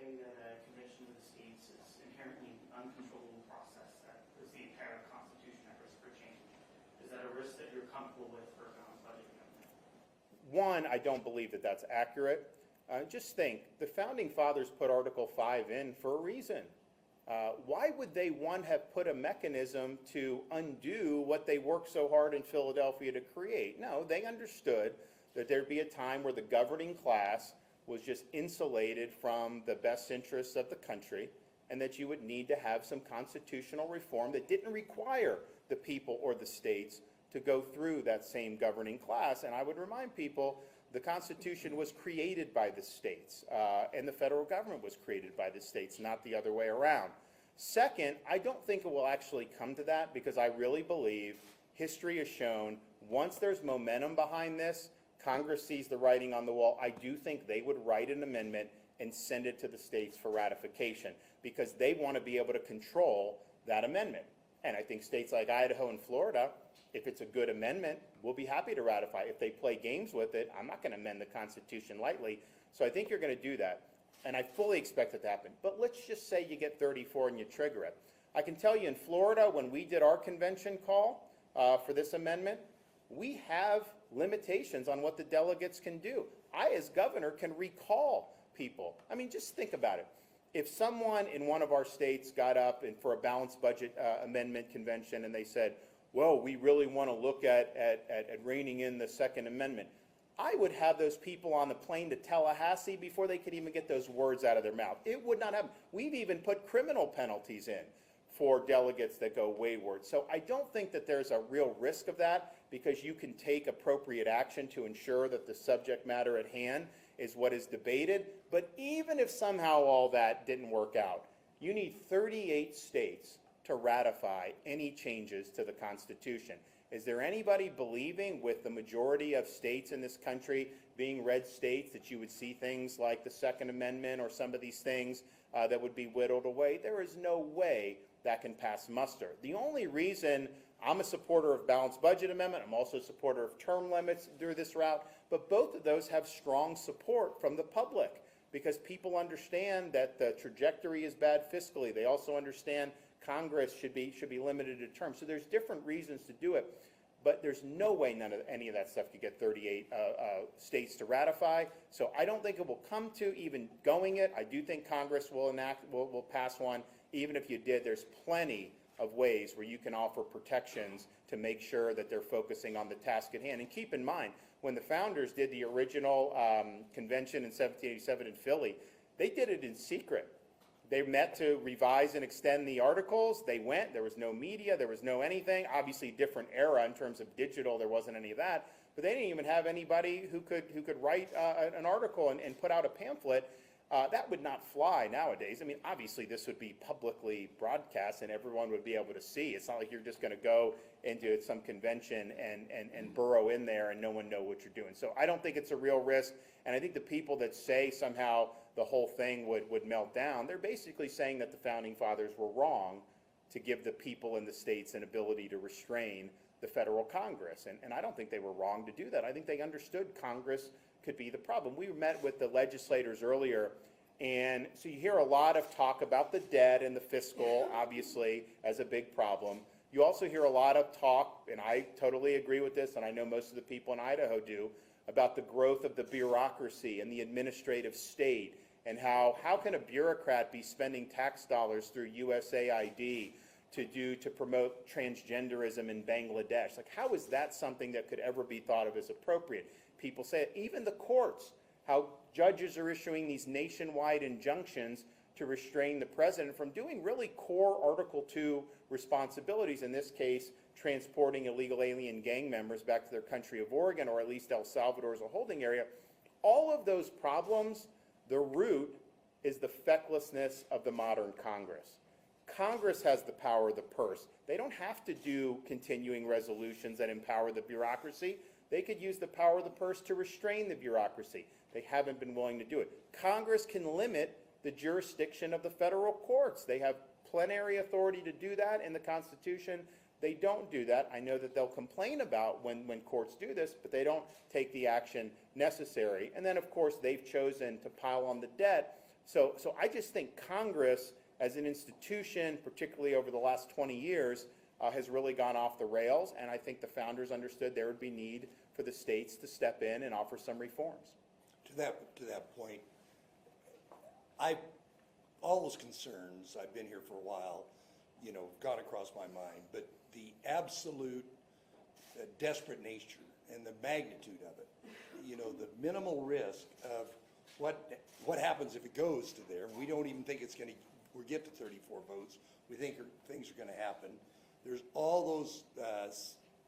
say that a convention of the states is inherently an uncontrollable process that is the entire Constitution at risk for change? Is that a risk that you're comfortable with for a balanced budget amendment? One, I don't believe that that's accurate. Just think, the Founding Fathers put Article 5 in for a reason. Why would they, one, have put a mechanism to undo what they worked so hard in Philadelphia to create? No, they understood that there'd be a time where the governing class was just insulated from the best interests of the country, and that you would need to have some constitutional reform that didn't require the people or the states to go through that same governing class. And I would remind people, the Constitution was created by the states, and the federal government was created by the states, not the other way around. Second, I don't think it will actually come to that, because I really believe history has shown once there's momentum behind this, Congress sees the writing on the wall. I do think they would write an amendment and send it to the states for ratification, because they want to be able to control that amendment. And I think states like Idaho and Florida, if it's a good amendment, we'll be happy to ratify. If they play games with it, I'm not going to amend the Constitution lightly. So I think you're going to do that. And I fully expect it to happen. But let's just say you get 34 and you trigger it. I can tell you in Florida, when we did our convention call for this amendment, we have limitations on what the delegates can do. I, as governor, can recall people. I mean, just think about it. If someone in one of our states got up and for a balanced budget amendment convention and they said, well, we really want to look at reining in the Second Amendment, I would have those people on the plane to Tallahassee before they could even get those words out of their mouth. It would not happen. We've even put criminal penalties in for delegates that go wayward. So I don't think that there's a real risk of that, because you can take appropriate action to ensure that the subject matter at hand is what is debated. But even if somehow all that didn't work out, you need 38 states to ratify any changes to the Constitution. Is there anybody believing, with the majority of states in this country being red states, that you would see things like the Second Amendment or some of these things that would be whittled away? There is no way that can pass muster. The only reason I'm a supporter of balanced budget amendment, I'm also a supporter of term limits through this route, but both of those have strong support from the public, because people understand that the trajectory is bad fiscally. They also understand Congress should be limited to terms. So there's different reasons to do it, but there's no way any of that stuff could get 38 states to ratify. So I don't think it will come to even going it. I do think Congress will pass one. Even if you did, there's plenty of ways where you can offer protections to make sure that they're focusing on the task at hand. And keep in mind, when the founders did the original convention in 1787 in Philly, they did it in secret. They met to revise and extend the articles. They went. There was no media. There was no anything. Obviously, different era in terms of digital. There wasn't any of that. But they didn't even have anybody who could write an article and put out a pamphlet. That would not fly nowadays. I mean, obviously, this would be publicly broadcast and everyone would be able to see. It's not like you're just going to go into some convention and burrow in there and no one know what you're doing. So I don't think it's a real risk. And I think the people that say somehow the whole thing would melt down, they're basically saying that the Founding Fathers were wrong to give the people in the states an ability to restrain the federal Congress. And I don't think they were wrong to do that. I think they understood Congress could be the problem. We met with the legislators earlier, and so you hear a lot of talk about the debt and the fiscal, obviously, as a big problem. You also hear a lot of talk, and I totally agree with this, and I know most of the people in Idaho do, about the growth of the bureaucracy and the administrative state, and how can a bureaucrat be spending tax dollars through USAID to promote transgenderism in Bangladesh? Like, how is that something that could ever be thought of as appropriate? People say it. Even the courts, how judges are issuing these nationwide injunctions to restrain the president from doing really core Article 2 responsibilities, in this case, transporting illegal alien gang members back to their country of origin, or at least El Salvador as a holding area. All of those problems, the root is the fecklessness of the modern Congress. Congress has the power of the purse. They don't have to do continuing resolutions that empower the bureaucracy. They could use the power of the purse to restrain the bureaucracy. They haven't been willing to do it. Congress can limit the jurisdiction of the federal courts. They have plenary authority to do that in the Constitution. They don't do that. I know that they'll complain about when courts do this, but they don't take the action necessary. And then, of course, they've chosen to pile on the debt So I just think Congress, as an institution, particularly over the last 20 years, has really gone off the rails, and I think the founders understood there would be need for the states to step in and offer some reforms. To that point, all those concerns, I've been here for a while, gone across my mind, but the absolute desperate nature and the magnitude of it, the minimal risk of what happens if it goes to there. We don't even think we'll get to 34 votes. We think things are going to happen. There's all those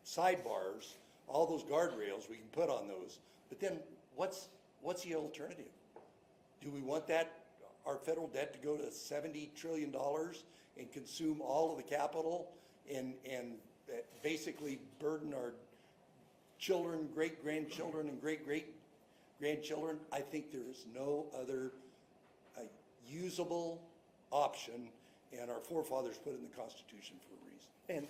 sidebars, all those guardrails we can put on those. But then what's the alternative? Do we want our federal debt to go to $70 trillion and consume all of the capital and basically burden our children, great-grandchildren, and great-great-grandchildren? I think there is no other usable option, and our forefathers put it in the Constitution for a reason.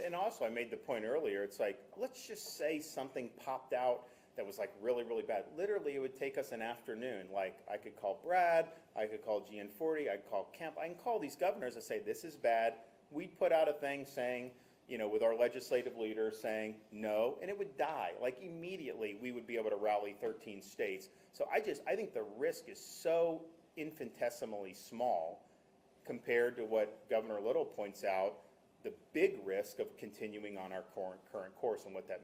And also, I made the point earlier, it's like, let's just say something popped out that was like really, really bad. Literally, it would take us an afternoon. Like, I could call Brad, I could call GN40, I'd call Kemp, I can call these governors and say, this is bad. We'd put out a thing saying, with our legislative leader saying no, and it would die. Like, immediately, we would be able to rally 13 states. So I think the risk is so infinitesimally small compared to what Governor Little points out, the big risk of continuing on our current course and what that